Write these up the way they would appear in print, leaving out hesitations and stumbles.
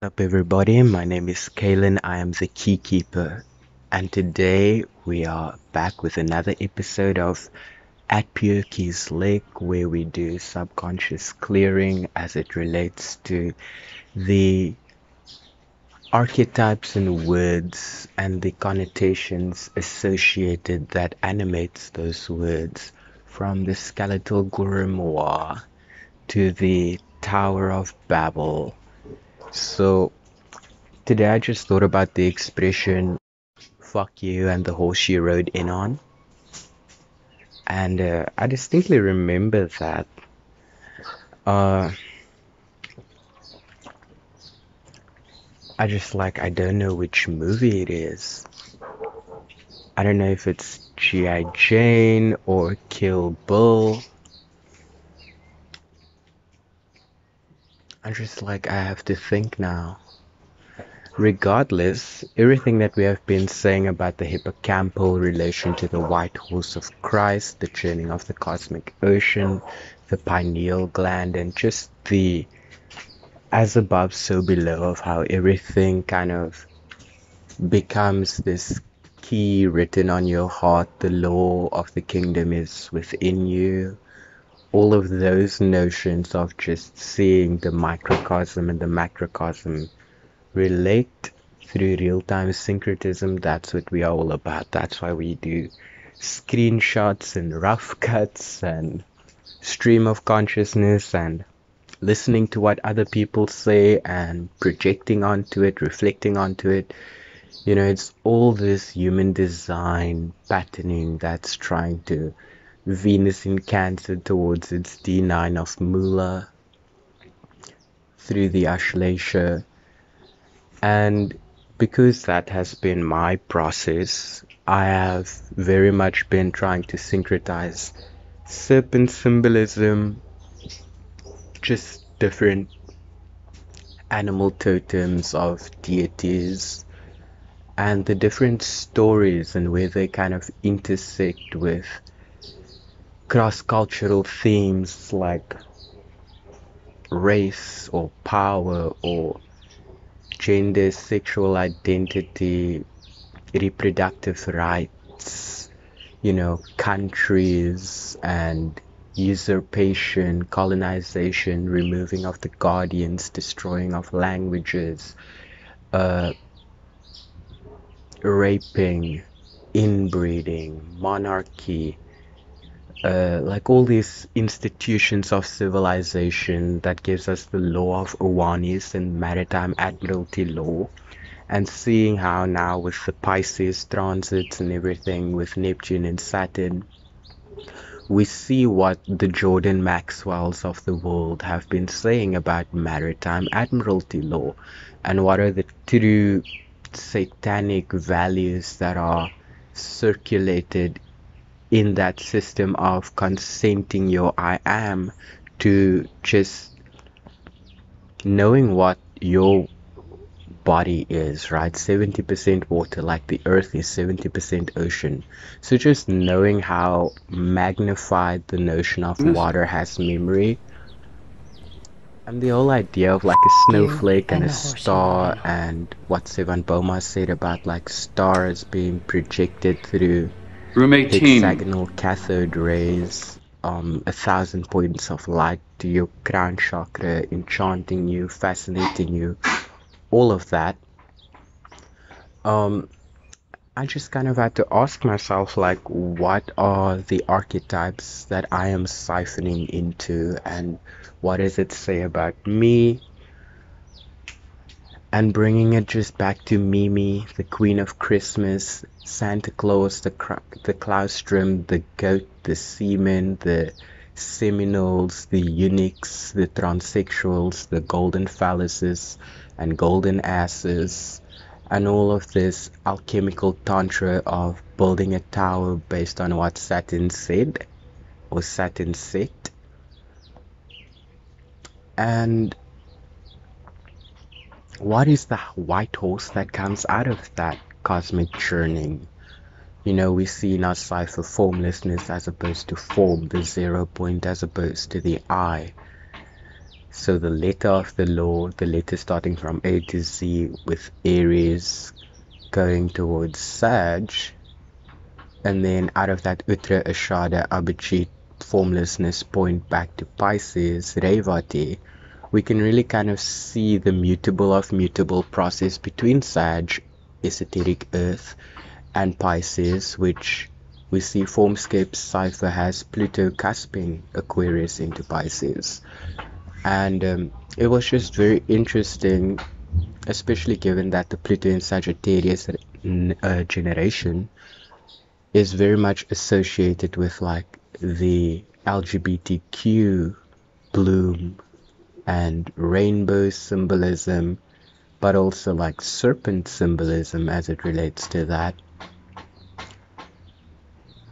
Up everybody, my name is Kalen. I am the key keeper, and today we are back with another episode of At Pure Keys Lake, where we do subconscious clearing as it relates to the archetypes and words and the connotations associated that animates those words, from the skeletal grimoire to the Tower of Babel. So today I just thought about the expression "fuck you" and the horse you rode in on, and I distinctly remember that. Uh, I don't know which movie it is. I don't know if it's G.I. Jane or Kill Bill. I have to think now. Regardless, everything that we have been saying about the hippocampal relation to the white horse of Christ, the churning of the cosmic ocean, the pineal gland, and just the as above, so below of how everything kind of becomes this key written on your heart, the law of the kingdom is within you. All of those notions of just seeing the microcosm and the macrocosm relate through real-time syncretism. That's what we are all about. That's why we do screenshots and rough cuts and stream of consciousness and listening to what other people say and projecting onto it, reflecting onto it. It's all this human design patterning that's trying to Venus in Cancer towards its D9 of Mula through the Ashlesha. And because that has been my process, I have very much been trying to syncretize serpent symbolism, just different animal totems of deities, and the different stories and where they kind of intersect with cross-cultural themes like race or power or gender, sexual identity, reproductive rights, countries and usurpation, colonization, removing of the guardians, destroying of languages, raping, inbreeding, monarchy, like all these institutions of civilization that gives us the law of Uranus and maritime admiralty law, and seeing how now with the Pisces transits and everything with Neptune and Saturn, we see what the Jordan Maxwells of the world have been saying about maritime admiralty law and what are the true satanic values that are circulated in that system of consenting your I am to just knowing what your body is, right? 70% water, like the earth is 70% ocean. So just knowing how magnified the notion of water has memory, and the whole idea of like a snowflake and a star, and what Sevan Boma said about like stars being projected through Room 18. hexagonal cathode rays, 1,000 points of light to your crown chakra, enchanting you, fascinating you, all of that. I just kind of had to ask myself, like, what are the archetypes that I am siphoning into, and what does it say about me? And bringing it just back to Mimi, the Queen of Christmas, Santa Claus, the Claustrum, the goat, the seamen, the Seminoles, the eunuchs, the transsexuals, the golden phalluses and golden asses, and all of this alchemical tantra of building a tower based on what Saturn said or Saturn said. And what is the white horse that comes out of that cosmic churning? We see in our cipher formlessness as opposed to form, the 0 point as opposed to the I. So the letter of the law, the letter starting from A to Z with Aries going towards Sag, and then out of that Uttara Ashada Abhijit formlessness point back to Pisces, Revati, we can really kind of see the mutable of mutable process between Sag, esoteric Earth, and Pisces, which we see Formscape Cypher has Pluto cusping Aquarius into Pisces. And it was just very interesting, especially given that the Pluto in Sagittarius generation is very much associated with like the LGBTQ bloom and rainbow symbolism, but also like serpent symbolism as it relates to that.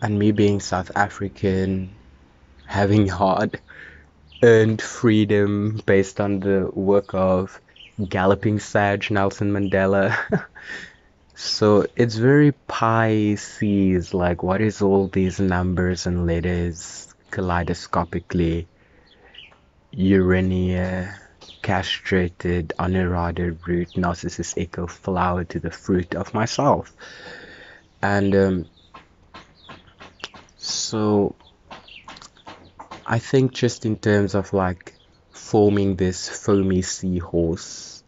And me being South African, having hard-earned freedom based on the work of Galloping Sag Nelson Mandela. So it's very Pisces, like what is all these numbers and letters kaleidoscopically, Urania, castrated, uneroded root, narcissus echo flower to the fruit of myself. And so I think just in terms of like forming this foamy seahorse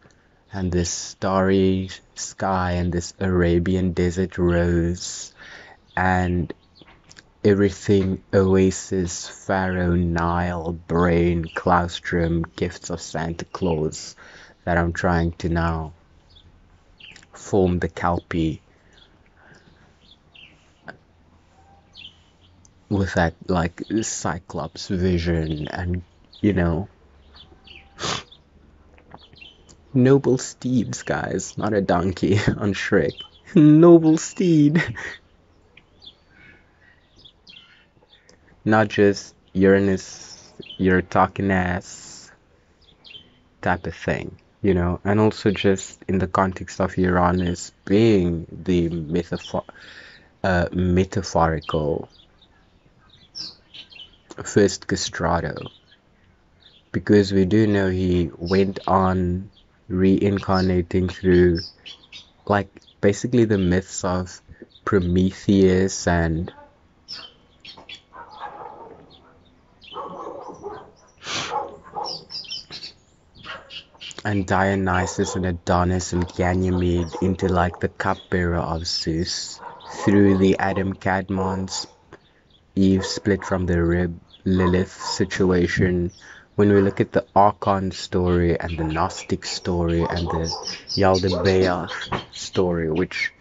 and this starry sky and this Arabian desert rose and everything Oasis, Pharaoh, Nile, Brain, Claustrum, Gifts of Santa Claus, that I'm trying to now form the Kelpie with that like Cyclops vision and, you know, noble steeds, guys, not a donkey on Shrek. Noble steed. Not just Uranus, you're talking ass type of thing, you know, and also just in the context of Uranus being the metaphorical first castrato, because we do know he went on reincarnating through like basically the myths of Prometheus and Dionysus and Adonis and Ganymede into like the cupbearer of Zeus through the Adam Cadmon's Eve split from the rib Lilith situation. When we look at the Archon story and the Gnostic story and the Yaldabaoth story, which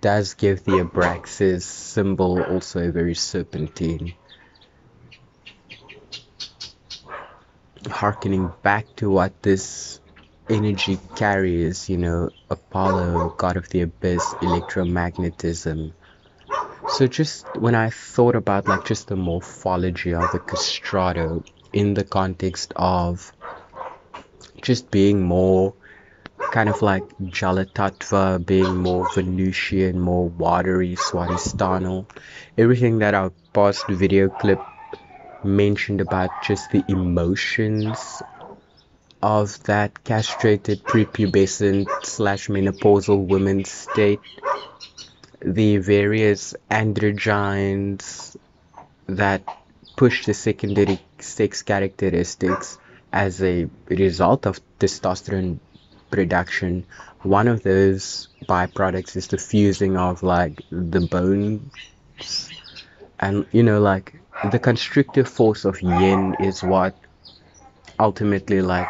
does give the Abraxas symbol also a very serpentine, harkening back to what this energy carries, you know, Apollo, god of the abyss, electromagnetism. So just when I thought about like just the morphology of the castrato in the context of just being more kind of like Jalatattva, being more Venusian, more watery, Swadhisthana, everything that our past video clip mentioned about just the emotions of that castrated prepubescent / menopausal women's state, the various androgynes that push the secondary sex characteristics as a result of testosterone production. One of those byproducts is the fusing of like the bones, and you know, like the constrictive force of yin is what ultimately like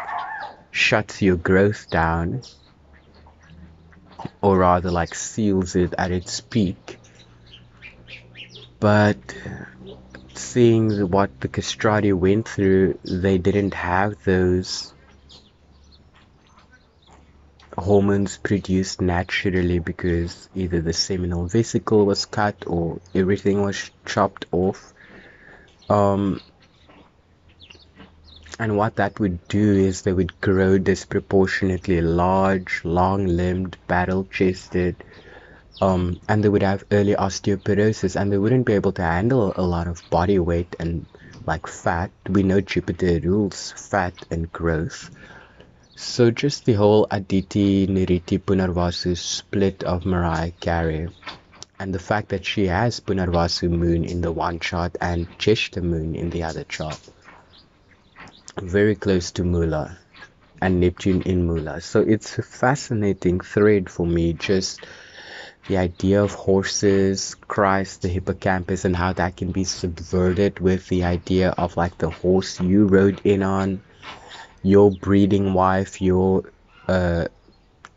shuts your growth down, or rather like seals it at its peak. But seeing what the castrati went through, they didn't have those hormones produced naturally because either the seminal vesicle was cut or everything was chopped off. And what that would do is they would grow disproportionately large, long-limbed, barrel-chested, and they would have early osteoporosis, and they wouldn't be able to handle a lot of body weight and like fat. We know Jupiter rules fat and growth. So just the whole Aditi Niriti Punarvasu split of Mariah Carey, and the fact that she has Punarvasu moon in the one chart and Jeshta moon in the other chart, very close to Mula, and Neptune in Mula. So it's a fascinating thread for me, just the idea of horses, Christ, the hippocampus, and how that can be subverted with the idea of like the horse you rode in on, your breeding wife, your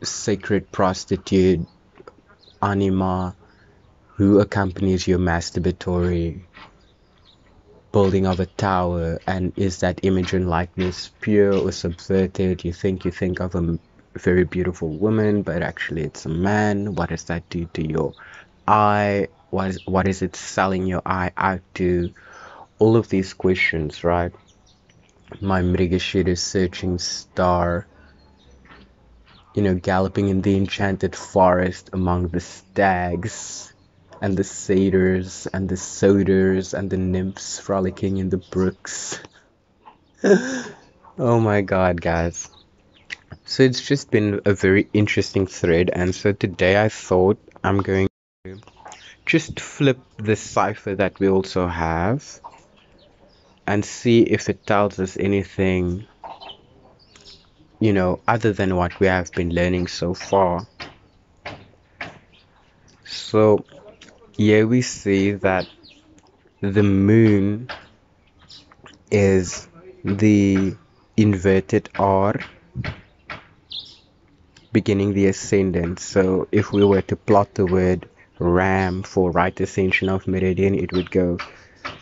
sacred prostitute, anima, who accompanies your masturbatory building of a tower, and is that image and likeness pure or subverted? You think of a very beautiful woman, but actually it's a man. What does that do to your eye? What is it selling your eye out to? All of these questions, right? My Mrigashira searching star, galloping in the enchanted forest among the stags and the satyrs and the soders and the nymphs frolicking in the brooks. Oh my god, guys. So it's just been a very interesting thread, and so today I thought I'm going to just flip the cipher that we also have and see if it tells us anything, other than what we have been learning so far. So here we see that the moon is the inverted R beginning the ascendant. So if we were to plot the word Ram for right ascension of meridian, it would go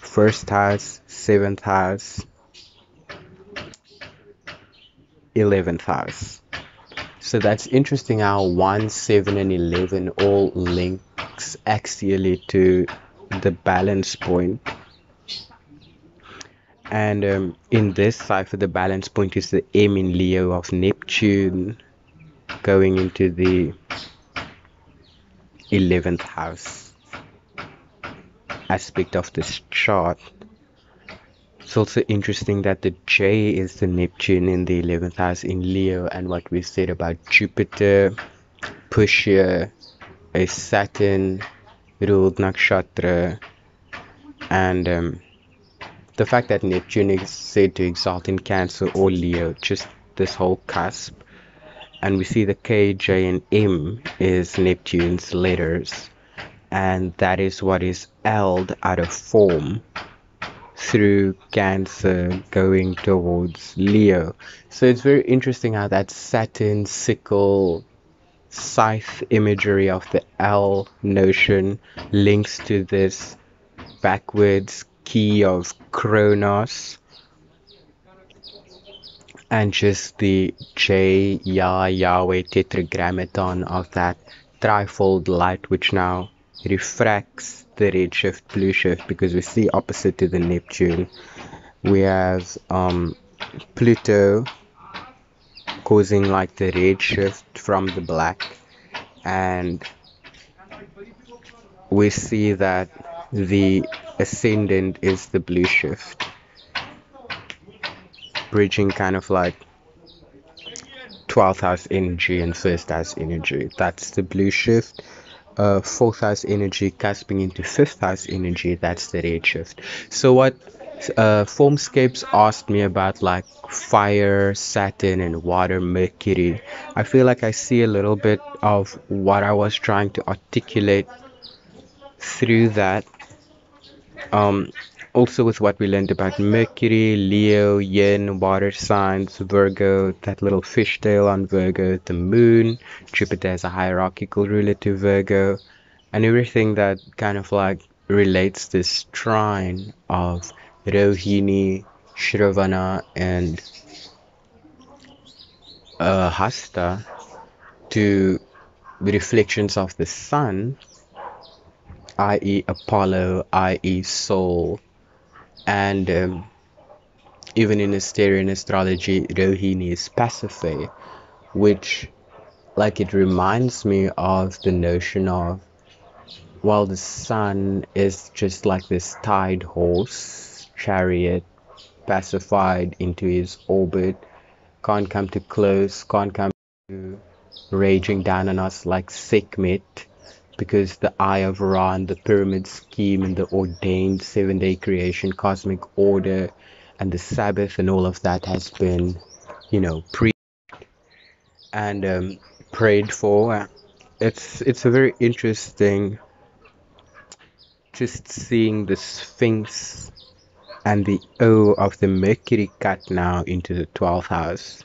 first house, 7th house, 11th house. So that's interesting how 1, 7 and 11 all links axially to the balance point. And in this cipher, the balance point is the M in Leo of Neptune going into the 11th house aspect of this chart. It's also interesting that the J is the Neptune in the 11th house in Leo, and what we said about Jupiter, Pushya, a Saturn ruled nakshatra, and the fact that Neptune is said to exalt in Cancer or Leo, just this whole cusp. And we see the K, J, and M is Neptune's letters, and that is what is held out of form through Cancer going towards Leo. So it's very interesting how that Saturn, sickle, scythe imagery of the L notion links to this backwards key of Kronos, and just the J, Yahweh tetragrammaton of that trifold light, which now refracts the redshift blue shift, because we see opposite to the Neptune we have Pluto causing like the redshift from the black, and we see that the ascendant is the blue shift, bridging kind of like 12th house energy and 1st house energy. That's the blue shift. 4th house energy cusping into 5th house energy, that's the red shift. So what Formscapes asked me about, like fire, Saturn, and water, Mercury, I feel like I see a little bit of what I was trying to articulate through that. Also with what we learned about Mercury, Leo, Yin, water signs, Virgo, that little fishtail on Virgo, the moon, Jupiter as a hierarchical ruler to Virgo, and everything that kind of like relates this trine of Rohini, Shravana, and Hasta to the reflections of the sun, i.e. Apollo, i.e. Soul, and even in Asterian astrology, Rohini is Pasiphae, which like it reminds me of the notion of, well, the sun is just like this tide horse, chariot, pacified into his orbit, can't come too close, can't come to raging down on us like Sekhmet, because the Eye of Ra and the pyramid scheme and the ordained 7-day creation, cosmic order, and the Sabbath and all of that has been, pre and prayed for. It's a very interesting just seeing the Sphinx and the O of the Mercury cut now into the 12th house.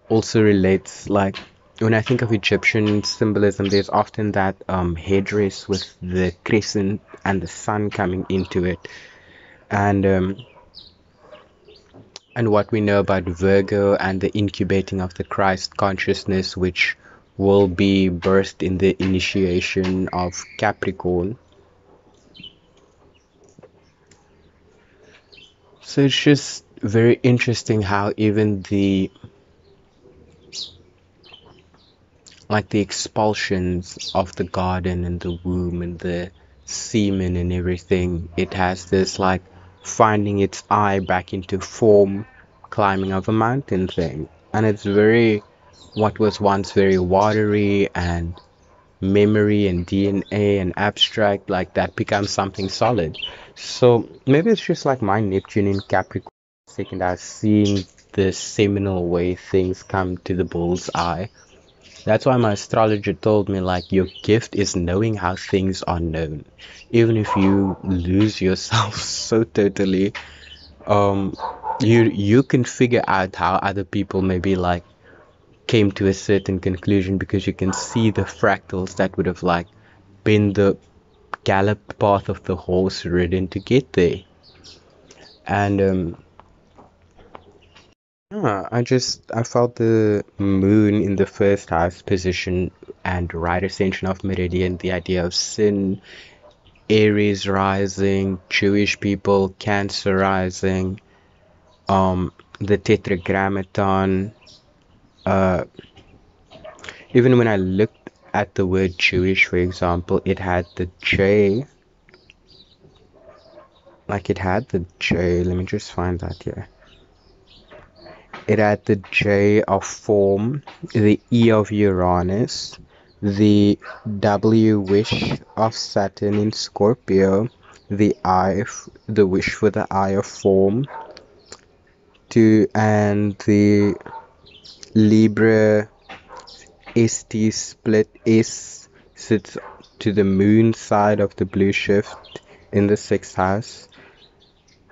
Also relates, like, when I think of Egyptian symbolism, there's often that headdress with the crescent and the sun coming into it, and what we know about Virgo and the incubating of the Christ consciousness, which will be birthed in the initiation of Capricorn. So it's just very interesting how even the expulsions of the garden and the womb and the semen and everything, it has this like finding its eye back into form, climbing of a mountain thing. And it's very, what was once very watery and memory and DNA and abstract, like that becomes something solid. So maybe it's just like my Neptune in Capricorn second house, seeing the seminal way things come to the bull's eye. That's why my astrologer told me, like, your gift is knowing how things are known. Even if you lose yourself so totally, you can figure out how other people maybe like came to a certain conclusion, because you can see the fractals that would have like been the gallop path of the horse ridden to get there. And I felt the moon in the first house position and right ascension of meridian, the idea of sin, Aries rising, Jewish people, Cancer rising, the tetragrammaton. Even when I looked at the word Jewish, for example, it had the J. Let me just find that here. It had the J of form, the E of Uranus, the W wish of Saturn in Scorpio, the wish for the eye of form, and the Libra ST split S sits to the moon side of the blue shift in the 6th house,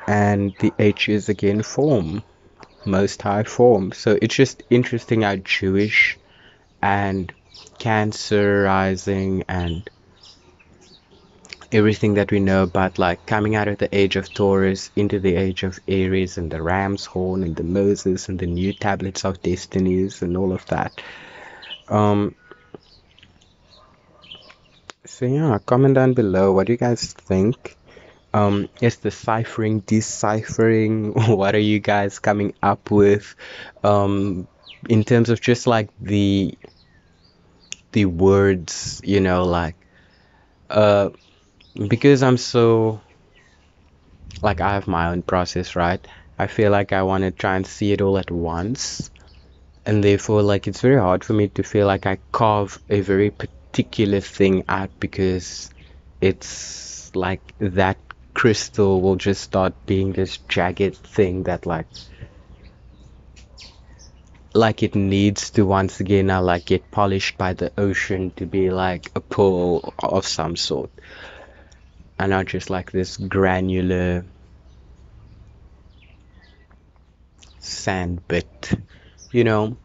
and the H is again form, most high form. So it's just interesting how Jewish and Cancer rising and everything that we know about, like coming out of the age of Taurus into the age of Aries, and the ram's horn and the Moses and the new tablets of destinies and all of that. So yeah, comment down below, what do you guys think? Is deciphering, what are you guys coming up with in terms of just like the words, like because I'm so, like, I have my own process, right? I feel like I want to try and see it all at once, and therefore like it's very hard for me to feel like I carve a very particular thing out, because it's like that crystal will just start being this jagged thing that like it needs to once again now like get polished by the ocean to be like a pearl of some sort, and not just like this granular sand bit, and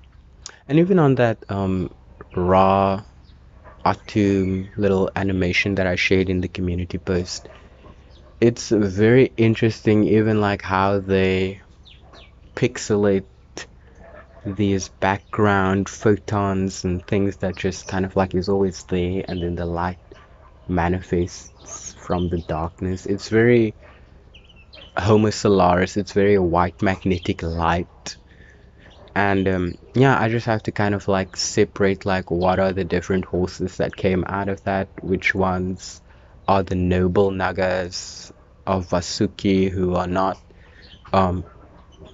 even on that raw Atum little animation that I shared in the community post, it's very interesting, even like how they pixelate these background photons and things that just kind of like is always there, and then the light manifests from the darkness. It's very Homo Solaris, it's very white magnetic light. And yeah, I just have to kind of like separate like what are the different horses that came out of that, which ones are the noble nagas, of Vasuki who are not um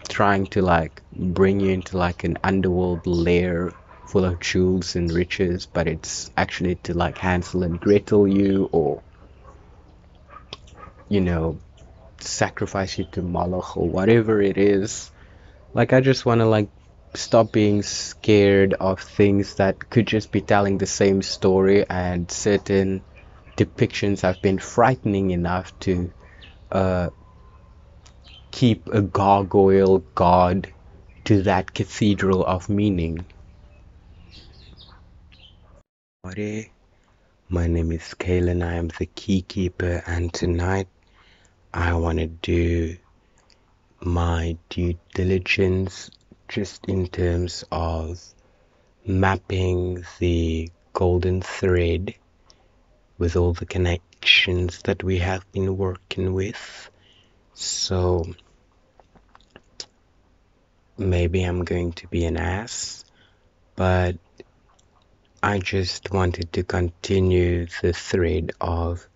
trying to like bring you into like an underworld lair full of jewels and riches, but it's actually to like Hansel and Gretel you, or you know, sacrifice you to Moloch or whatever it is. Like I just want to like stop being scared of things that could just be telling the same story, and certain depictions have been frightening enough to uh, keep a gargoyle god to that cathedral of meaning. Howdy, my name is Kalen, I am the Keykeeper, and tonight I want to do my due diligence just in terms of mapping the golden thread with all the connections that we have been working with. So maybe I'm going to be an ass, but I just wanted to continue the thread of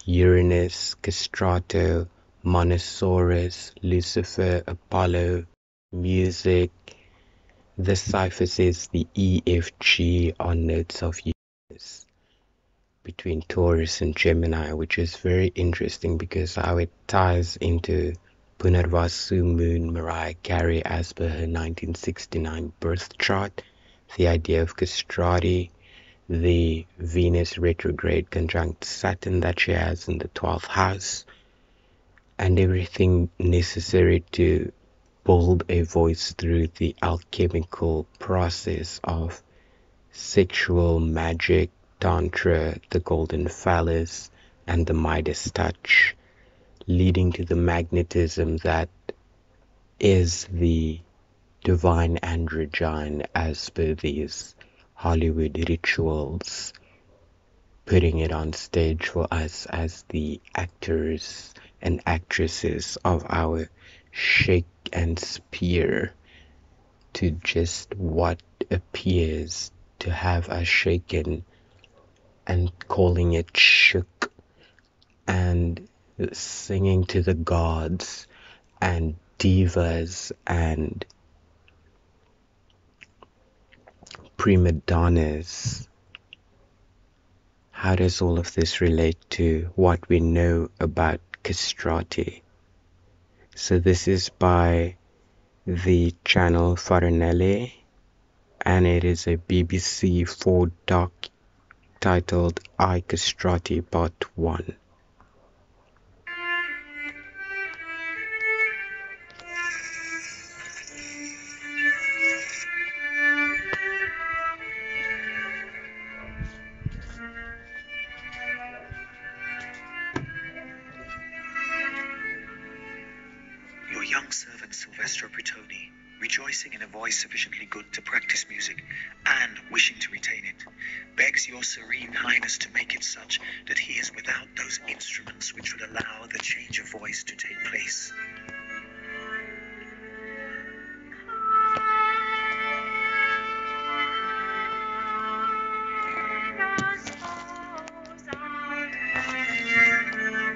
Uranus, Castrato, Monosaurus, Lucifer, Apollo, music. The cipher says the EFG are notes of Uranus between Taurus and Gemini, which is very interesting because how it ties into Punarvasu moon Mariah Carey as per her 1969 birth chart, the idea of Castrati, the Venus retrograde conjunct Saturn that she has in the 12th house, and everything necessary to build a voice through the alchemical process of sexual magic, tantra, the golden phallus, and the Midas touch, leading to the magnetism that is the divine androgyne as per these Hollywood rituals, putting it on stage for us as the actors and actresses of our shake and spear to just what appears to have us shaken and calling it shook, and singing to the gods and divas and prima donnas. How does all of this relate to what we know about castrati? So this is by the channel Farinelli, and it is a BBC 4 doc titled I Castrati Part 1. Your young servant Silvestro Britoni, rejoicing in a voice sufficiently good to practice music, and wishing to retain it, begs your serene highness to make it such that he is without those instruments which would allow the change of voice to take place.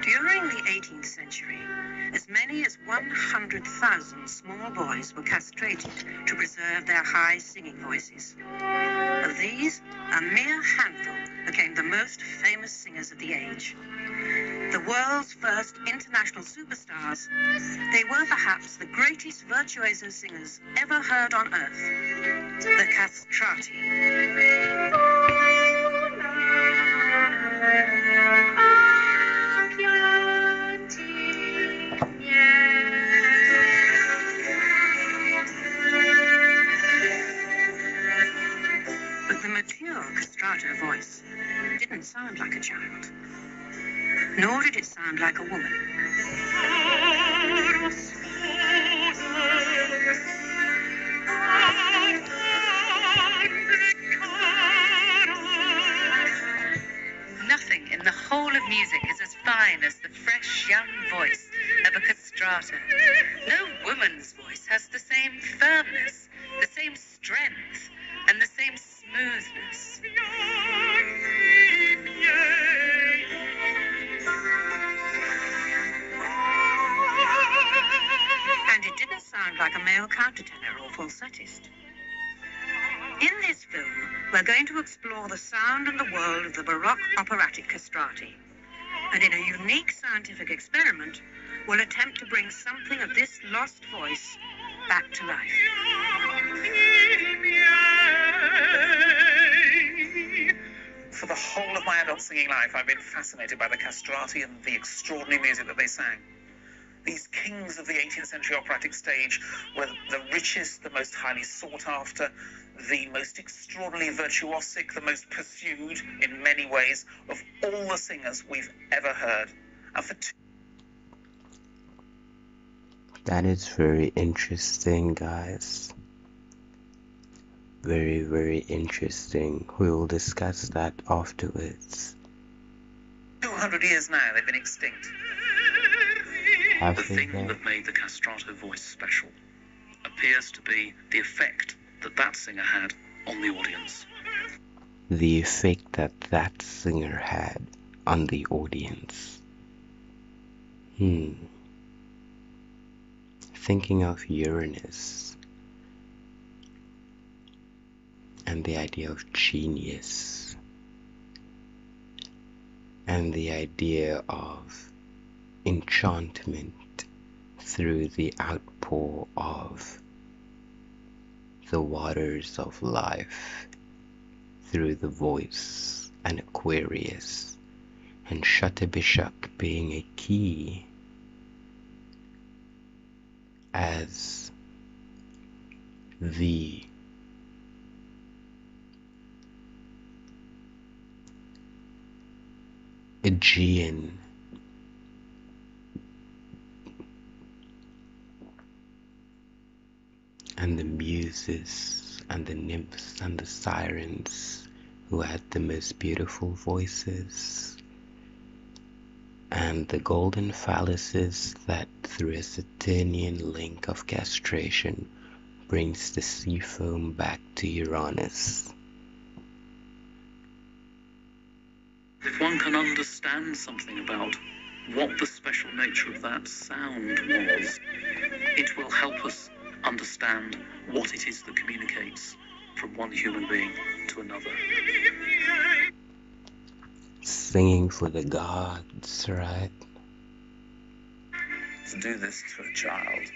During the 18th century, as many as 100,000 small boys were castrated to preserve their high singing voices. Of these, a mere handful became the most famous singers of the age. The world's first international superstars, they were perhaps the greatest virtuoso singers ever heard on earth, the castrati. But the mature castrato voice didn't sound like a child, nor did it sound like a woman. Nothing in the whole of music is as fine as the fresh young voice of a castrato. No woman's voice has the same firmness, the same strength, and the same smoothness. male countertenor or falsettist. In this film, we're going to explore the sound and the world of the Baroque operatic castrati, and in a unique scientific experiment, we'll attempt to bring something of this lost voice back to life. For the whole of my adult singing life, I've been fascinated by the castrati and the extraordinary music that they sang. These kings of the 18th century operatic stage were the richest, the most highly sought after, the most extraordinarily virtuosic, the most pursued in many ways of all the singers we've ever heard. And for That is very interesting, guys. Very, very interesting. We will discuss that afterwards. 200 years now, they've been extinct. Have The they thing though? that made the castrato voice special appears to be the effect that singer had on the audience. The effect that singer had on the audience. Thinking of Uranus and the idea of genius and the idea of enchantment through the outpour of the waters of life, through the voice and Aquarius, and Shatabishak being a key as the Aegean and the muses and the nymphs and the sirens who had the most beautiful voices, and the golden phalluses that through a Saturnian link of castration brings the sea foam back to Uranus. If one can understand something about what the special nature of that sound was, it will help us understand what it is that communicates from one human being to another. Singing for the gods, right? To do this to a child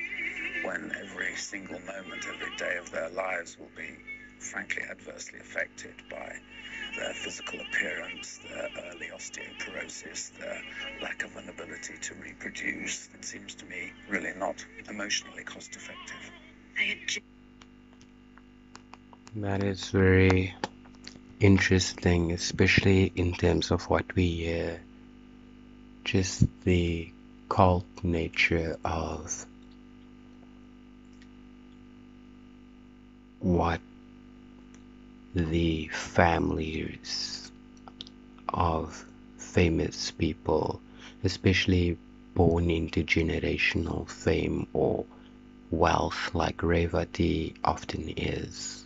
when every single moment, every day of their lives will be frankly adversely affected by their physical appearance, their early osteoporosis, their lack of an ability to reproduce, it seems to me really not emotionally cost effective. That is very interesting, especially in terms of what we hear, just the cult nature of what the families of famous people, especially born into generational fame or wealth like Rheia often is,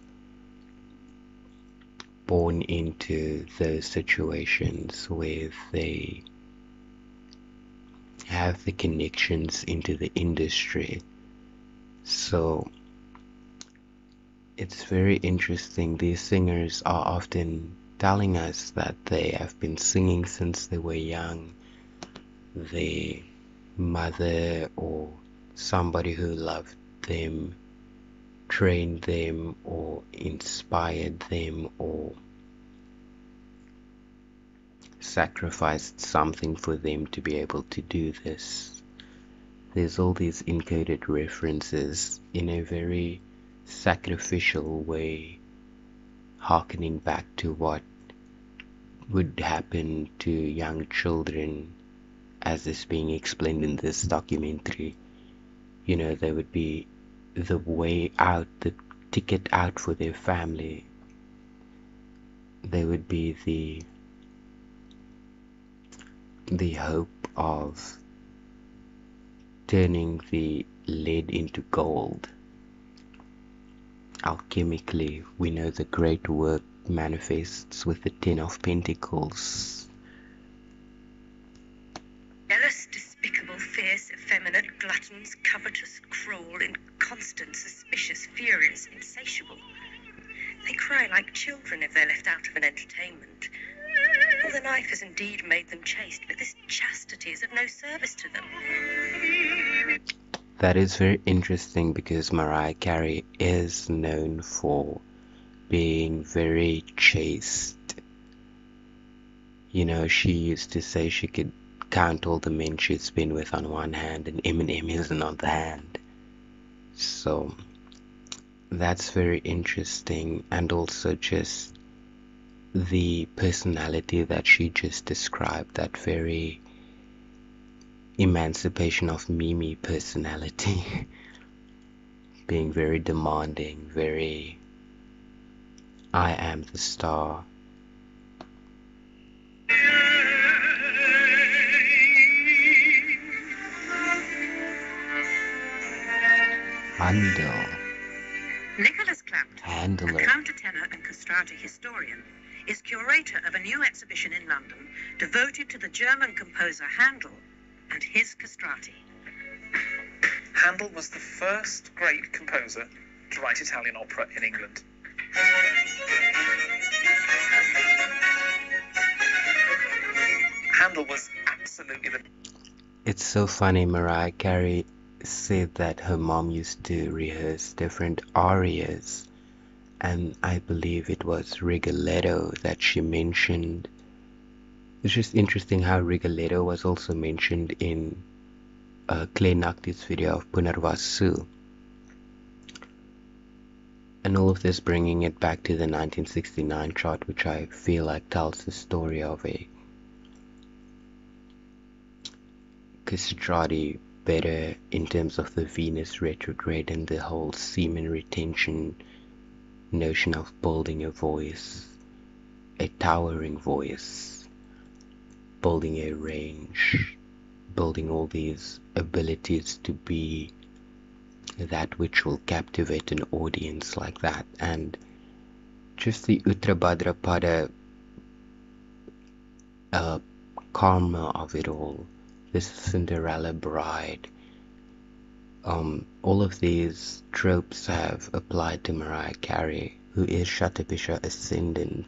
born into those situations where they have the connections into the industry. So it's very interesting. These singers are often telling us that they have been singing since they were young. Their mother or somebody who loved them trained them or inspired them or sacrificed something for them to be able to do this. There's all these encoded references in a very sacrificial way, harkening back to what would happen to young children as is being explained in this documentary. You know, they would be the way out, the ticket out for their family. They would be the hope of turning the lead into gold. Alchemically, we know the great work manifests with the Ten of Pentacles. Jealous, despicable, Curious, effeminate, gluttons, covetous, cruel, in constant, suspicious, furious, insatiable. They cry like children if they're left out of an entertainment. Well, the knife has indeed made them chaste, but this chastity is of no service to them. That is very interesting because Mariah Carey is known for being very chaste. You know, she used to say she could count all the men she's been with on one hand and Eminem is on the other hand. So that's very interesting, and also just the personality that she just described, that very emancipation of Mimi personality, being very demanding, very I am the star. Handel. Nicholas Clapton, Handler. a countertenor and castrati historian, is curator of a new exhibition in London devoted to the German composer Handel and his castrati. Handel was the first great composer to write Italian opera in England. Handel was absolutely the... It's so funny, Mariah Carey said that her mom used to rehearse different arias, and I believe it was Rigoletto that she mentioned. It's just interesting how Rigoletto was also mentioned in Clay Nakti's video of Punarvasu. And all of this bringing it back to the 1969 chart, which I feel like tells the story of a castrati better in terms of the Venus retrograde and the whole semen retention notion of building a voice, a towering voice, building a range, building all these abilities to be that which will captivate an audience like that. And just the Uttarabhadrapada karma of it all, this Cinderella bride, all of these tropes have applied to Mariah Carey, who is Shatabishak ascendant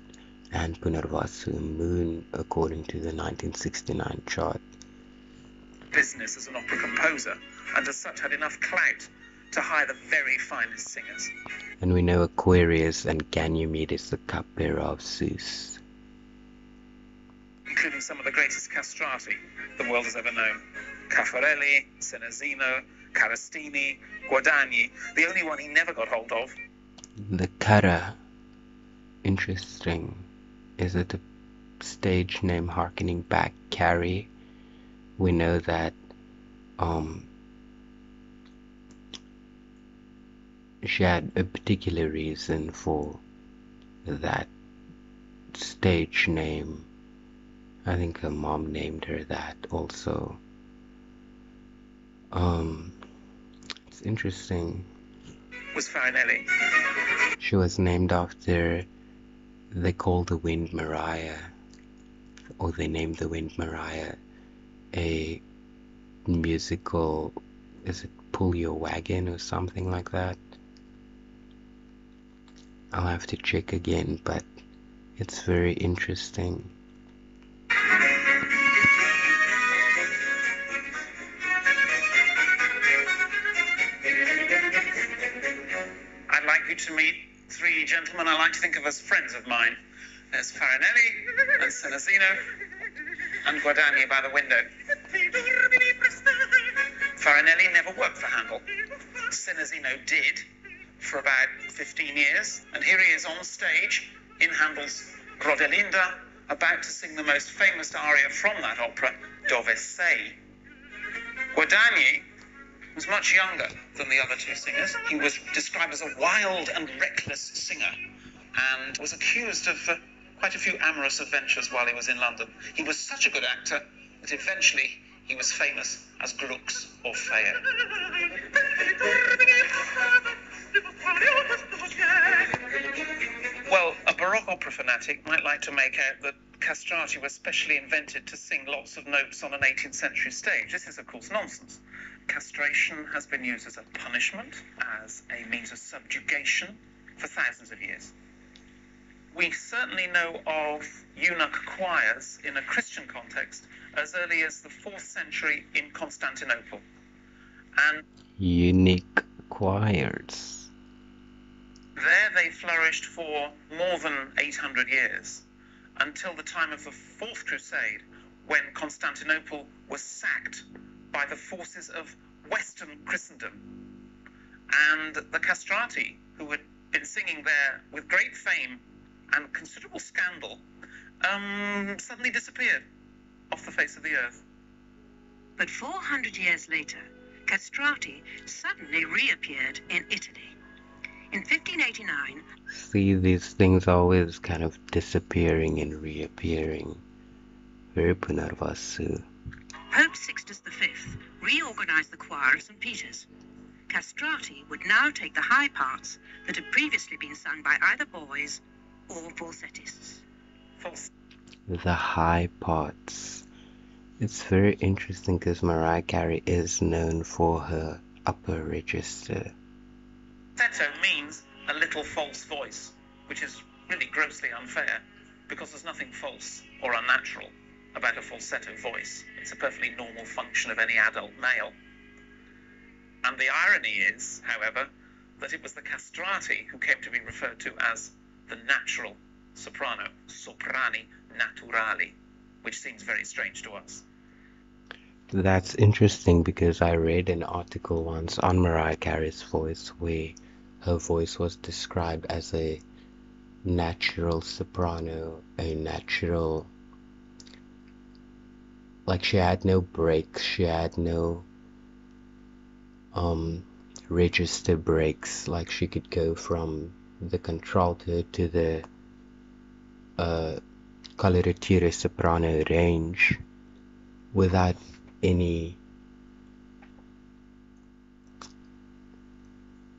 and Punarvasu moon according to the 1969 chart. business as an opera composer, and as such had enough clout to hire the very finest singers. And we know Aquarius and Ganymede is the cupbearer of Zeus, Including some of the greatest castrati the world has ever known. Caffarelli, Senesino, Carastini, Guadagni. The only one he never got hold of. the Cara. Interesting. Is it a stage name harkening back Carey? We know that she had a particular reason for that stage name. I think her mom named her that also. It's interesting. Was Farinelli. She was named after, they call the wind Mariah, or they named the wind Mariah, a musical, is it Pull Your Wagon or something like that? I'll have to check again, but it's very interesting. I'd like you to meet three gentlemen I like to think of as friends of mine. There's Farinelli, and Senesino, and Guadagni by the window. Farinelli never worked for Handel. Senesino did for about 15 years, and here he is on stage in Handel's Rodelinda, about to sing the most famous aria from that opera, Dove sei. Guadagni was much younger than the other two singers. He was described as a wild and reckless singer, and was accused of quite a few amorous adventures while he was in London. He was such a good actor that eventually he was famous as Grux or Fea. Well, a Baroque opera fanatic might like to make out that castrati were specially invented to sing lots of notes on an 18th century stage. This is, of course, nonsense. Castration has been used as a punishment, as a means of subjugation for thousands of years. We certainly know of eunuch choirs in a Christian context as early as the 4th century in Constantinople. And Unique choirs. there they flourished for more than 800 years, until the time of the Fourth Crusade, when Constantinople was sacked by the forces of Western Christendom. And the castrati, who had been singing there with great fame and considerable scandal, suddenly disappeared off the face of the earth. But 400 years later, castrati suddenly reappeared in Italy. In 1589, See, these things are always kind of disappearing and reappearing. Very Punarvasu. Pope Sixtus V reorganized the choir of St. Peter's. Castrati would now take the high parts that had previously been sung by either boys or falsettists. The high parts. It's very interesting because Mariah Carey is known for her upper register. Falsetto means a little false voice, which is really grossly unfair, because there's nothing false or unnatural about a falsetto voice. It's a perfectly normal function of any adult male. And the irony is, however, that it was the castrati who came to be referred to as the natural soprano, soprani naturali, which seems very strange to us. That's interesting because I read an article once on Mariah Carey's voice where her voice was described as a natural soprano, a natural, like she had no breaks, she had no register breaks, like she could go from the contralto to the coloratura soprano range without any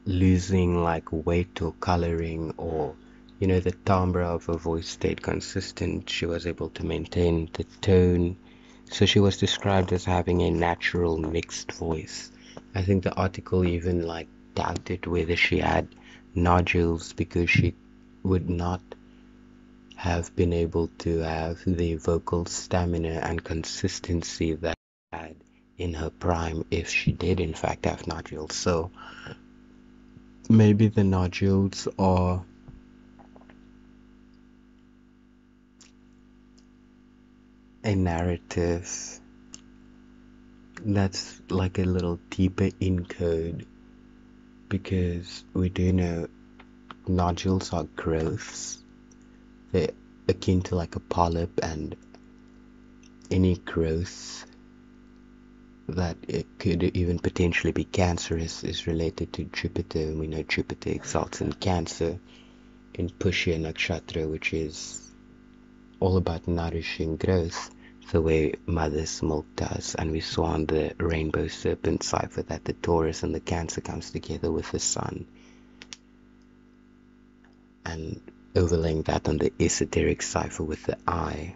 losing like weight or coloring, or the timbre of her voice stayed consistent. She was able to maintain the tone, so she was described as having a natural mixed voice. I think the article even like doubted whether she had nodules because she would not have been able to have the vocal stamina and consistency that she had in her prime if she did in fact have nodules. So maybe the nodules are a narrative that's like a little deeper in code, because we do know nodules are growths. They're akin to like a polyp, and any growth that it could even potentially be cancerous is related to Jupiter, and we know Jupiter exalts in Cancer in Pushya Nakshatra, which is all about nourishing growth, the way mother's milk does. And we saw on the Rainbow Serpent cipher that the Taurus and the Cancer comes together with the Sun, and overlaying that on the esoteric cipher with the eye.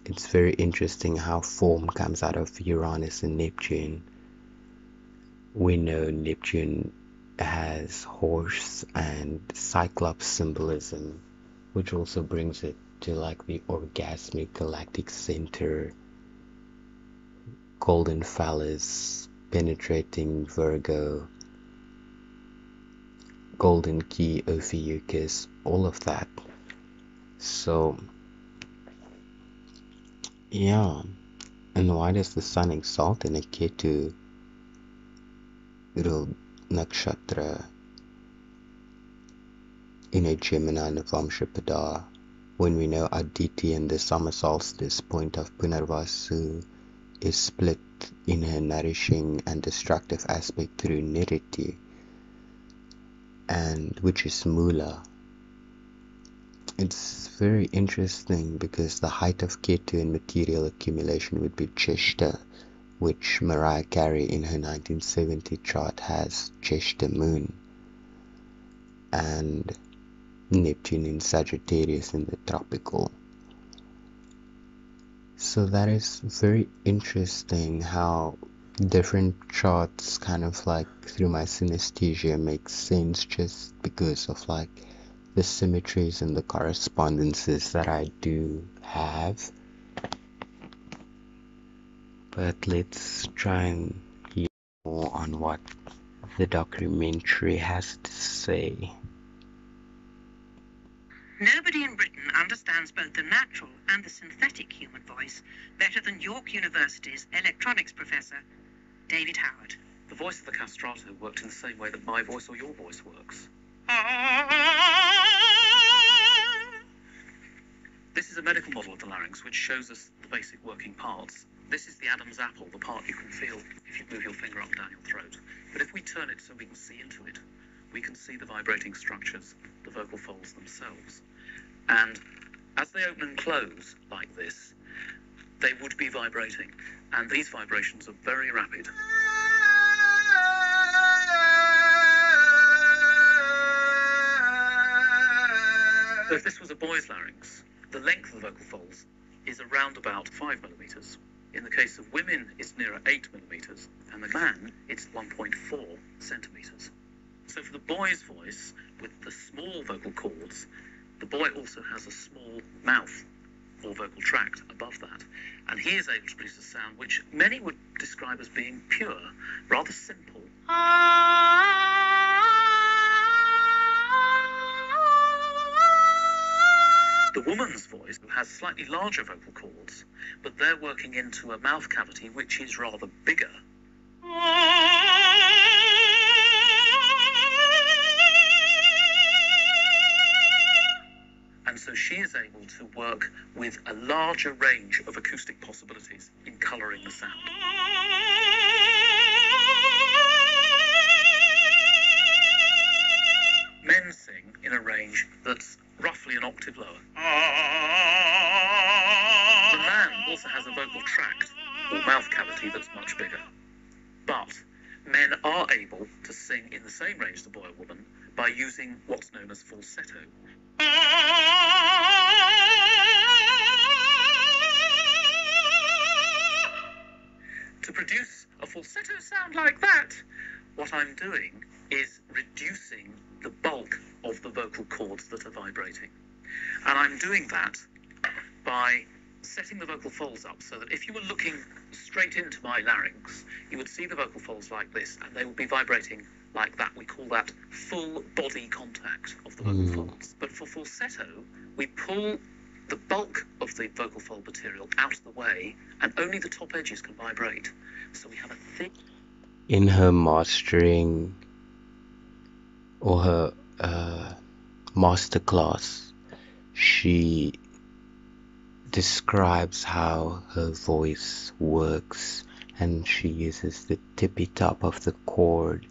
It's very interesting how form comes out of Uranus and Neptune. We know Neptune has horse and cyclops symbolism, which also brings it to like the orgasmic galactic center, golden phallus, penetrating Virgo, golden key Ophiuchus, all of that. So yeah. And why does the sun exalt in a Ketu little nakshatra in a Gemini Navamshapada, when we know Aditi in the summer solstice point of Punarvasu is split in her nourishing and destructive aspect through Niriti, and which is Mula. It's very interesting because the height of Ketu in material accumulation would be Cheshta, which Mariah Carey in her 1970 chart has Cheshta moon, and Neptune in Sagittarius in the tropical So that is very interesting how different charts kind of like through my synesthesia make sense just because of like the symmetries and the correspondences that I do have. But let's try and hear more on what the documentary has to say. Nobody in Britain understands both the natural and the synthetic human voice better than York University's electronics professor, David Howard. The voice of the castrato worked in the same way that my voice or your voice works. This is a medical model of the larynx which shows us the basic working parts. This is the Adam's apple, the part you can feel if you move your finger up and down your throat. But if we turn it so we can see into it, we can see the vibrating structures, the vocal folds themselves. And as they open and close like this, they would be vibrating. And these vibrations are very rapid. So if this was a boy's larynx, the length of the vocal folds is around about 5 millimeters. In the case of women, it's nearer 8 millimeters. And the man, it's 1.4 centimeters. So for the boy's voice, with the small vocal cords, the boy also has a small mouth or vocal tract above that. And he is able to produce a sound which many would describe as being pure, rather simple. The woman's voice has slightly larger vocal cords, but they're working into a mouth cavity which is rather bigger. And so she is able to work with a larger range of acoustic possibilities in colouring the sound. Men sing in a range that's roughly an octave lower. The man also has a vocal tract or mouth cavity that's much bigger. But men are able to sing in the same range as the boy or woman by using what's known as falsetto. To produce a falsetto sound like that, what I'm doing is reducing the bulk of the vocal cords that are vibrating. And I'm doing that by setting the vocal folds up so that if you were looking straight into my larynx, you would see the vocal folds like this, and they would be vibrating like that. We call that full body contact of the vocal folds. But for falsetto, we pull the bulk of the vocal fold material out of the way, and only the top edges can vibrate. So we have a thick... In her mastering or her masterclass, she describes how her voice works, and she uses the tippy top of the chord,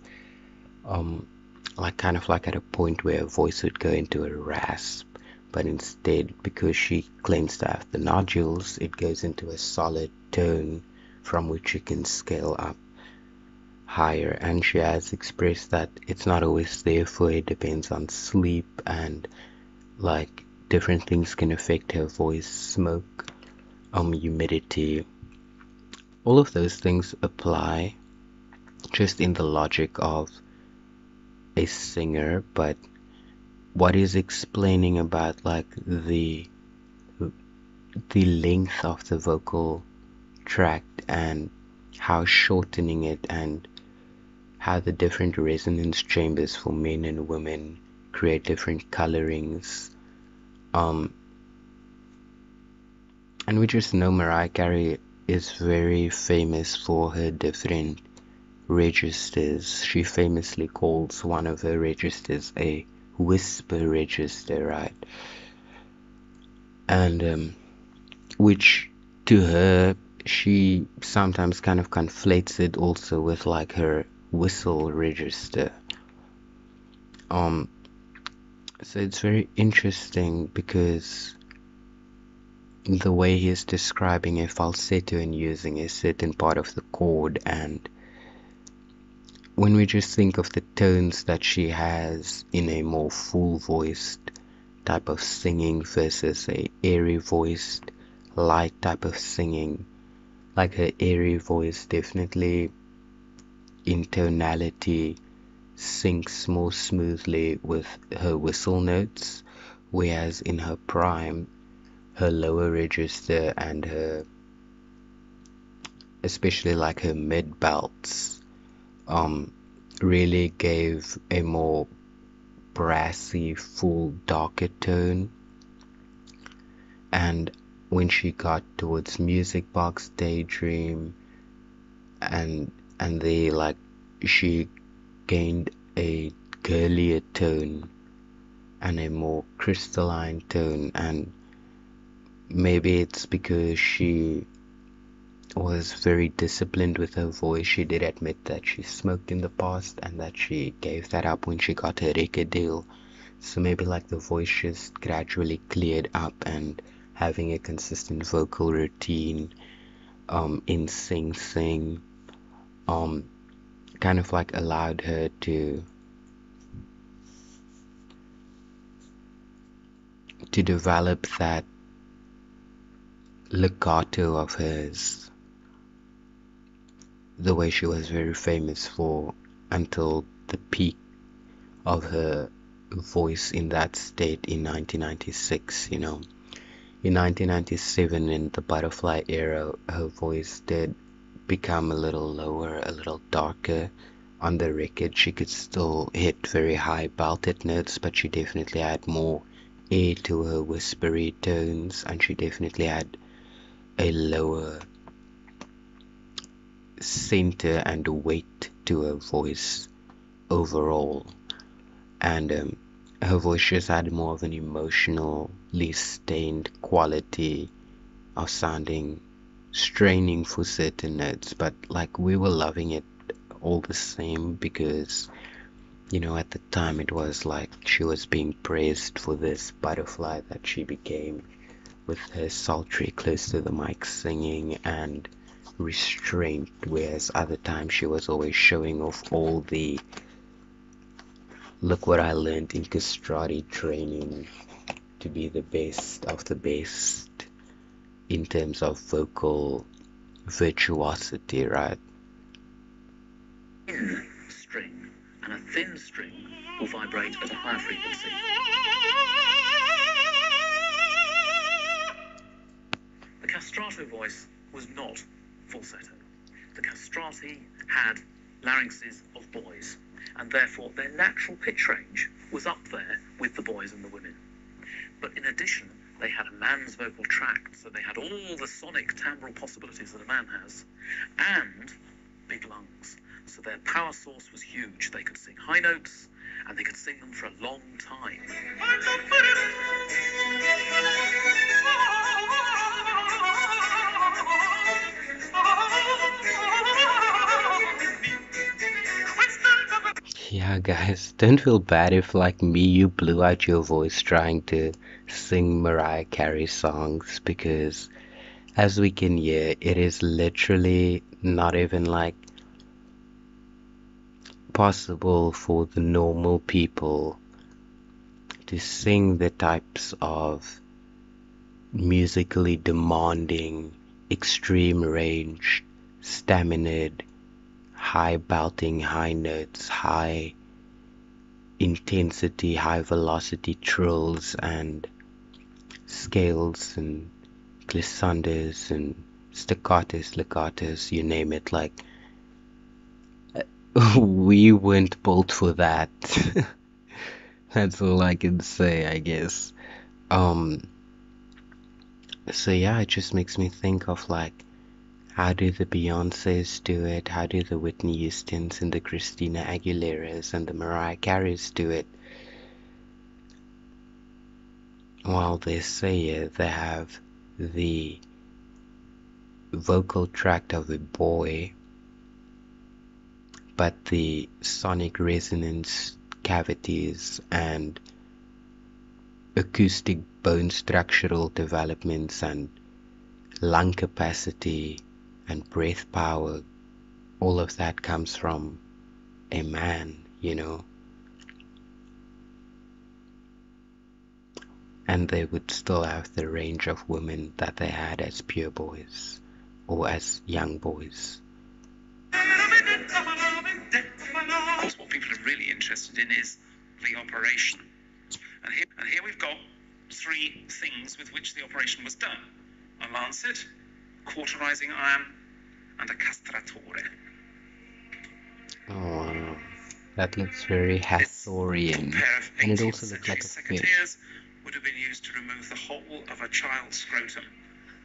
like kind of like at a point where a voice would go into a rasp, but instead, because she claims to have the nodules, it goes into a solid tone from which you can scale up higher. And she has expressed that it's not always there for her, it depends on sleep, and like different things can affect her voice, smoke, humidity, all of those things apply just in the logic of a singer. But what is explaining about like the length of the vocal tract and how shortening it and how the different resonance chambers for men and women create different colorings. And we just know Mariah Carey is very famous for her different registers. She famously calls one of her registers a whisper register, right? And which to her, she sometimes kind of conflates it also with like her whistle register. So it's very interesting because the way he's describing a falsetto and using a certain part of the chord, and when we just think of the tones that she has in a more full voiced type of singing versus a airy voiced light type of singing. Like her airy voice definitely in tonality syncs more smoothly with her whistle notes, whereas in her prime, her lower register and her, especially like her mid belts, really gave a more brassy, full, darker tone. And when she got towards Music Box, Daydream, and they like she gained a girlier tone and a more crystalline tone, and maybe it's because she was very disciplined with her voice. She did admit that she smoked in the past and that she gave that up when she got her record deal. So maybe like the voice just gradually cleared up, and having a consistent vocal routine in Sing Sing kind of like allowed her to develop that legato of hers, the way she was very famous for until the peak of her voice in that state in 1996, you know. In 1997, in the butterfly era, her voice did become a little lower, a little darker. On the record, she could still hit very high belted notes, but she definitely had more air to her whispery tones, and she definitely had a lower center and weight to her voice overall. And her voice just had more of an emotionally stained quality of sounding straining for certain notes, but like we were loving it all the same, because you know at the time it was like she was being praised for this butterfly that she became, with her sultry close to the mic singing and restraint, whereas other times she was always showing off all the look what I learned in castrati training to be the best of the best in terms of vocal virtuosity, right? Thin string, and a thin string will vibrate at a higher frequency. The castrato voice was not falsetto. The castrati had larynxes of boys, and therefore their natural pitch range was up there with the boys and the women. But in addition, they had a man's vocal tract, so they had all the sonic timbral possibilities that a man has, and big lungs. So their power source was huge. They could sing high notes, and they could sing them for a long time. Yeah, guys, don't feel bad if, like me, you blew out your voice trying to sing Mariah Carey songs, because as we can hear, it is literally not even like possible for the normal people to sing the types of musically demanding, extreme range, staminaed, high belting, high notes, high intensity, high velocity trills and scales and glissandos and staccatos, legatos, you name it. Like, we weren't built for that. That's all I can say, I guess. So yeah, it just makes me think of like, how do the Beyoncés do it? How do the Whitney Houstons and the Christina Aguileras and the Mariah Careys do it? While they say they have the vocal tract of a boy, but the sonic resonance cavities and acoustic bone structural developments and lung capacity and breath power, all of that comes from a man, you know. and they would still have the range of women that they had as pure boys or as young boys. Of course, what people are really interested in is the operation. And here we've got three things with which the operation was done: a lancet, cauterizing iron, and a castratore. Oh wow, that looks very Hathorian, and it also looks like a fish. Would have been used to remove the whole of a child's scrotum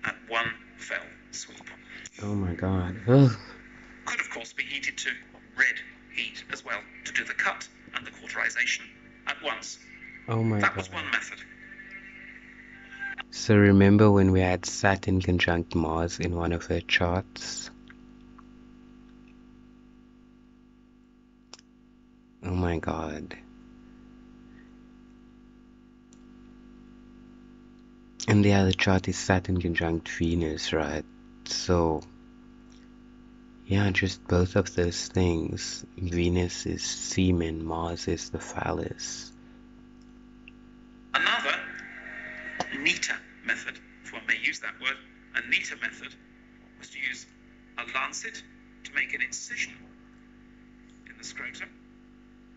at one fell swoop. Oh my god. Ugh. Could of course be heated to red heat as well to do the cut and the cauterization at once. Oh my god. That was one method. So remember when we had Saturn conjunct Mars in one of her charts? Oh my god. And the other chart is Saturn conjunct Venus, right? So yeah, just both of those things. Venus is semen, Mars is the phallus. Another neater method, if one may use that word, a neater method was to use a lancet to make an incision in the scrotum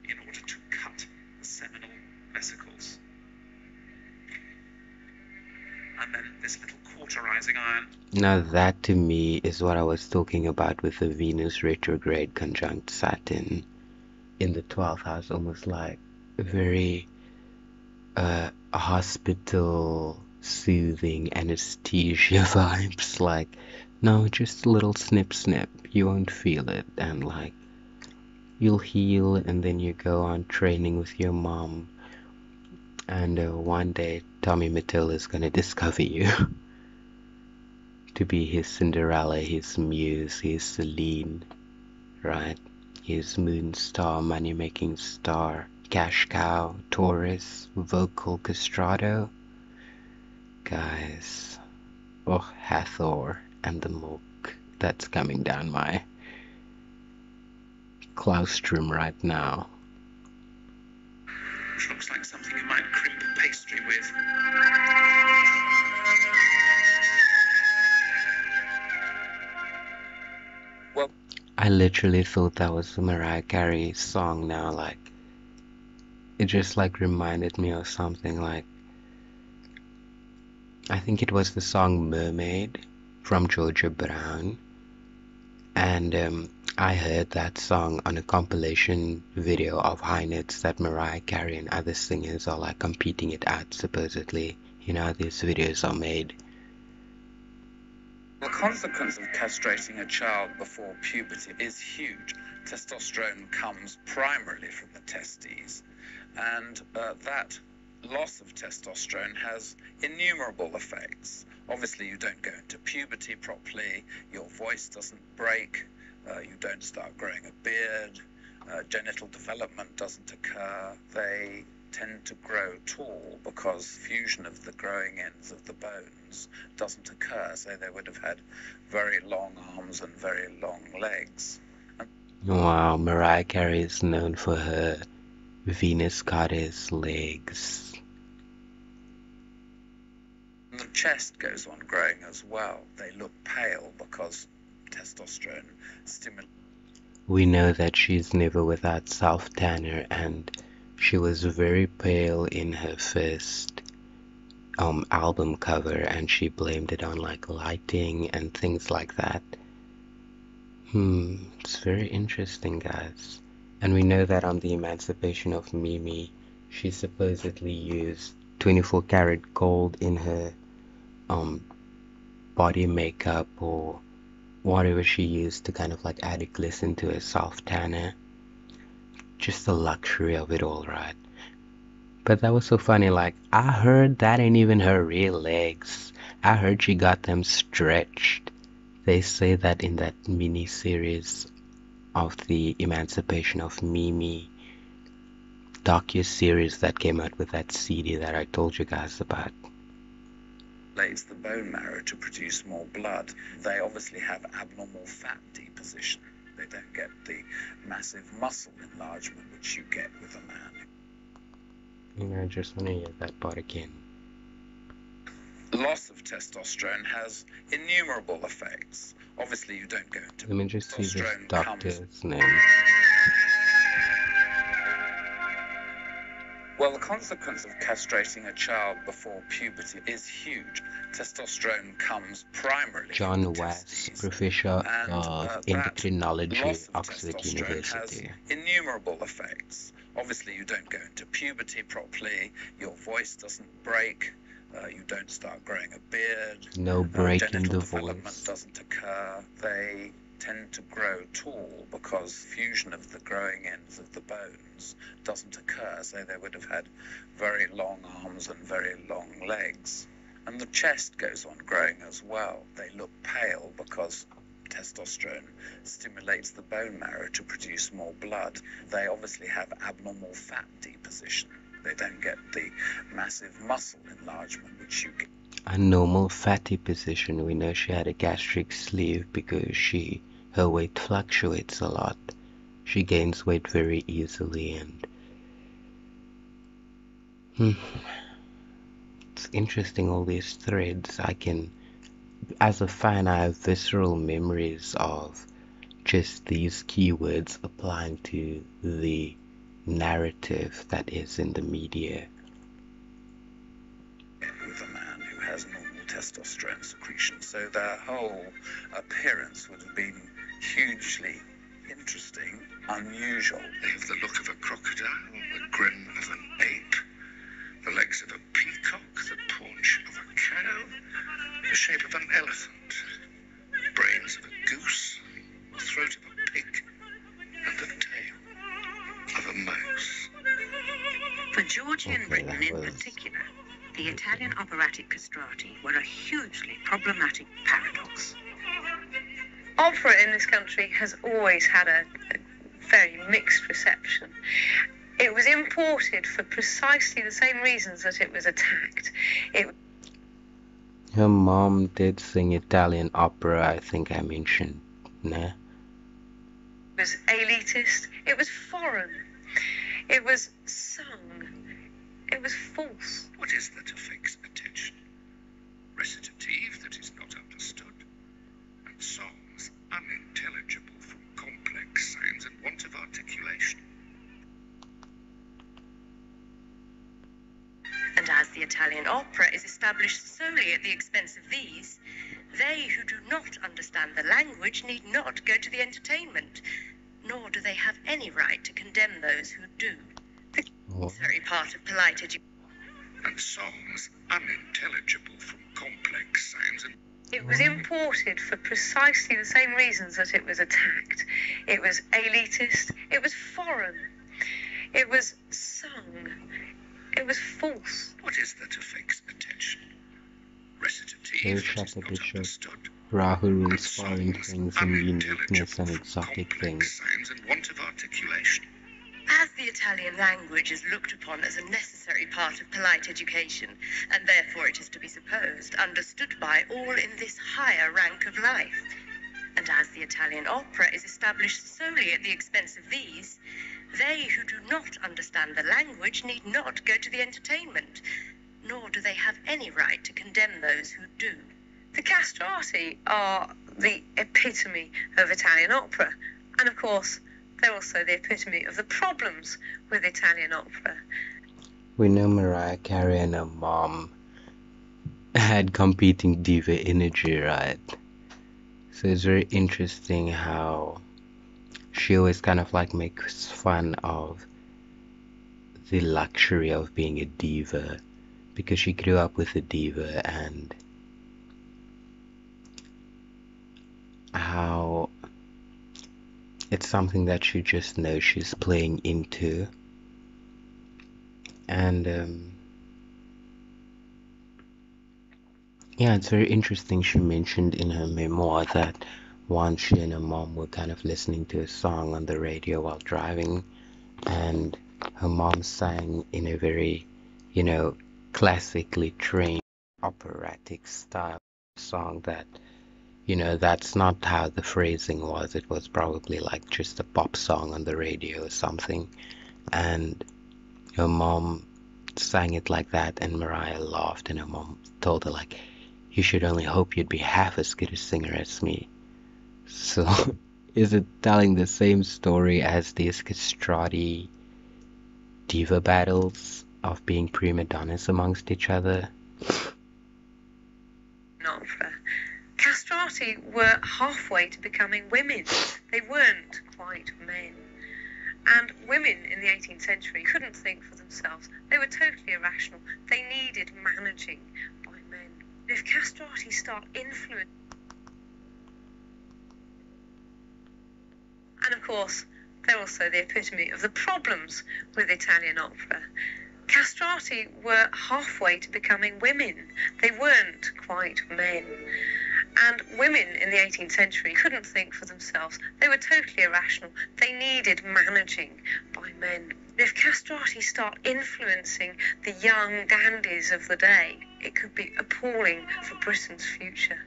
in order to cut the seminal vesicles. And then this little cauterizing iron. Now that to me is what I was talking about with the Venus retrograde conjunct Saturn in the 12th house, almost like very hospital soothing anesthesia vibes. Like, no, just a little snip snip, you won't feel it, and like you'll heal, and then you go on training with your mom, and one day Tommy Mattel is gonna discover you to be his Cinderella, his muse, his Celine, right? His moon star, money making star, cash cow, Taurus, vocal castrato. Guys, oh, Hathor and the milk that's coming down my claustrum right now. Which looks like something you might crimp pastry with. Well, I literally thought that was a Mariah Carey song now, like, it just like reminded me of something like, I think it was the song Mermaid from Georgia Brown, and I heard that song on a compilation video of high notes that Mariah Carey and other singers are like competing it out, supposedly. You know how these videos are made. the consequence of castrating a child before puberty is huge. Testosterone comes primarily from the testes, and that loss of testosterone has innumerable effects. Obviously, you don't go into puberty properly, your voice doesn't break, you don't start growing a beard, genital development doesn't occur. They tend to grow tall because fusion of the growing ends of the bones doesn't occur, so they would have had very long arms and very long legs. Wow, Mariah Carey is known for her Venus goddess legs. And the chest goes on growing as well. They look pale because testosterone stimulates. We know that she's never without self-tanner, and she was very pale in her first album cover, and she blamed it on like lighting and things like that. It's very interesting, guys. And we know that on the Emancipation of Mimi, she supposedly used 24 karat gold in her body makeup or whatever she used to kind of like add a glisten to her self tanner. Just the luxury of it all, right? But that was so funny, like, I heard that ain't even her real legs. I heard she got them stretched. They say that in that mini-series of the Emancipation of Mimi docu-series that came out with that CD that I told you guys about. The bone marrow to produce more blood. They obviously have abnormal fat deposition. They don't get the massive muscle enlargement which you get with a man. I just want to hear that part again. loss of testosterone has innumerable effects. Obviously, you don't go into Let me just see this testosterone doctor's name. Well, the consequence of castrating a child before puberty is huge. Testosterone comes primarily John from the West, testes, Professor and of that Endocrinology, loss of Oxford testosterone University. has innumerable effects. Obviously, you don't go into puberty properly, your voice doesn't break, you don't start growing a beard, No break in genital the development voice. doesn't occur. They tend to grow tall because fusion of the growing ends of the bones doesn't occur, so they would have had very long arms and very long legs. And the chest goes on growing as well. They look pale because testosterone stimulates the bone marrow to produce more blood. They obviously have abnormal fat deposition. They don't get the massive muscle enlargement which you get. A normal fatty position. We know she had a gastric sleeve because her weight fluctuates a lot. She gains weight very easily, and it's interesting, all these threads. As a fan, I have visceral memories of just these keywords applying to the narrative that is in the media. With a man who has normal testosterone secretion, so their whole appearance would have been hugely interesting, unusual. They have the look of a crocodile, the grin of an ape, the legs of a peacock, the paunch of a cow, the shape of an elephant, brains of a goose, the throat of a pig, and the tail of a mouse. For Georgian Okay, Britain that in was- particular, the Italian operatic castrati were a hugely problematic paradox. Opera in this country has always had a very mixed reception. It was imported for precisely the same reasons that it was attacked. Her mom did sing Italian opera, I think I mentioned. Nah. It was elitist, it was foreign, it was sung, it was false. What is there to fix attention? Recitative that is not understood, and songs unintelligible from complex sounds and want of articulation. And as the Italian opera is established solely at the expense of these, they who do not understand the language need not go to the entertainment, nor do they have any right to condemn those who do. The necessary part of polite education. And songs unintelligible from complex sounds and It was imported for precisely the same reasons that it was attacked. It was elitist, it was foreign, it was sung, it was false. what is there to fix attention? Recitative Very that is not Shatabishak. understood, Rahu's foreign songs things and uniqueness unintelligible and from exotic complex things. sounds and want of articulation. As the Italian language is looked upon as a necessary part of polite education, and therefore it is to be supposed understood by all in this higher rank of life, and as the Italian opera is established solely at the expense of these, they who do not understand the language need not go to the entertainment, nor do they have any right to condemn those who do. The castrati are the epitome of Italian opera, and of course, they're also the epitome of the problems with Italian opera. We know Mariah Carey and her mom had competing diva energy, right? So it's very interesting how she always kind of like makes fun of the luxury of being a diva, because she grew up with a diva, and how it's something that she just knows she's playing into. And yeah, it's very interesting. She mentioned in her memoir that once she and her mom were kind of listening to a song on the radio while driving, and her mom sang in a very, classically trained operatic style song that, that's not how the phrasing was. It was probably like just a pop song on the radio or something, and her mom sang it like that, and Mariah laughed, and her mom told her like, You should only hope you'd be half as good a singer as me. So, is it telling the same story as these castrati diva battles of being prima donnas amongst each other? Opera. Castrati were halfway to becoming women. They weren't quite men. And women in the 18th century couldn't think for themselves. They were totally irrational. They needed managing by men. If castrati start influencing... And of course, they're also the epitome of the problems with Italian opera. Castrati were halfway to becoming women. They weren't quite men. And women in the 18th century couldn't think for themselves. They were totally irrational. They needed managing by men. If castrati start influencing the young dandies of the day, it could be appalling for Britain's future.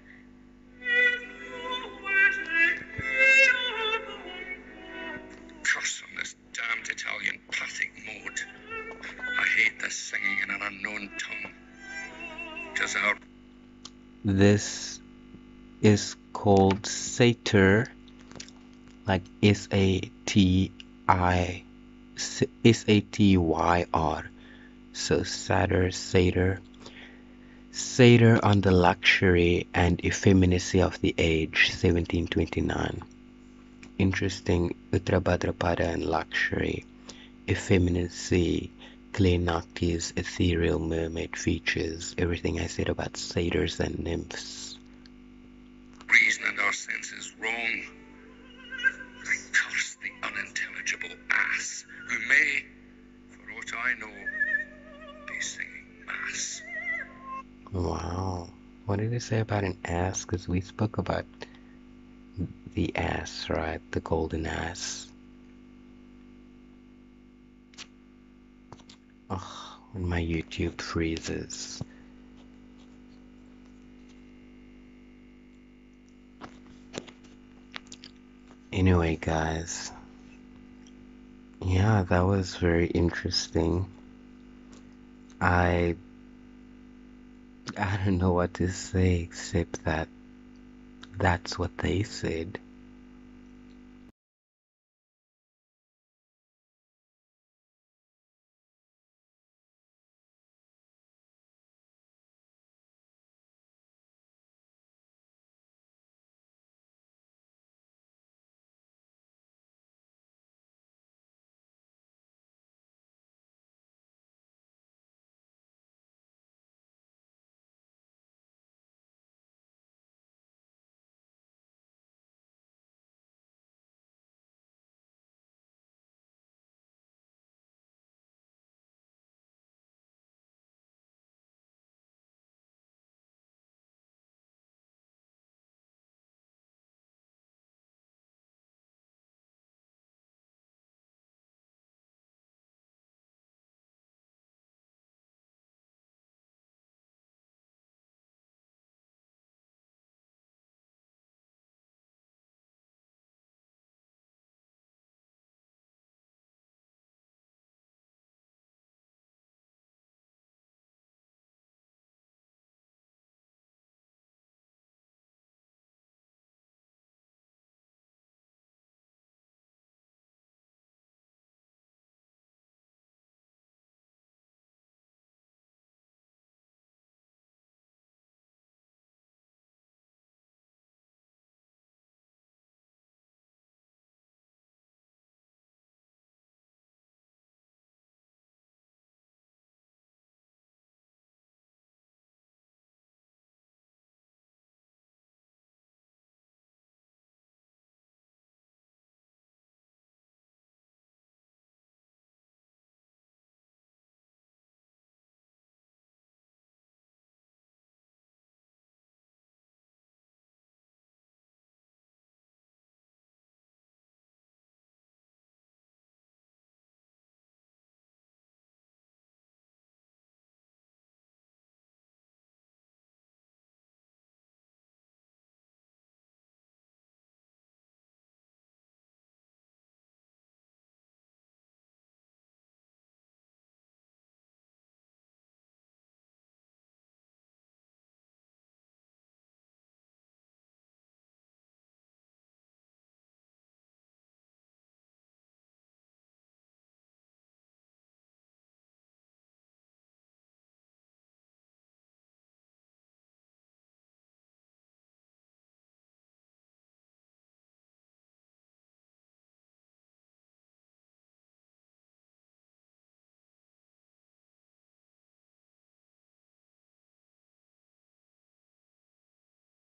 Curse on this damned Italian Pathic mode. I hate this singing in an unknown tongue. 'Tis our... This is called Satyr, like S-A-T-Y-R. So Satyr. Satyr on the luxury and effeminacy of the age, 1729. Interesting, Uttarabhadrapada and luxury, effeminacy, Clay Nocti's ethereal mermaid features, everything I said about satyrs and nymphs. Reason and our senses wrong. I curse the unintelligible ass who may, for aught I know, be singing mass. Wow. What did they say about an ass? Because we spoke about the ass, right? The golden ass. Oh, when my YouTube freezes. Anyway, guys. Yeah, that was very interesting. I don't know what to say except that that's what they said.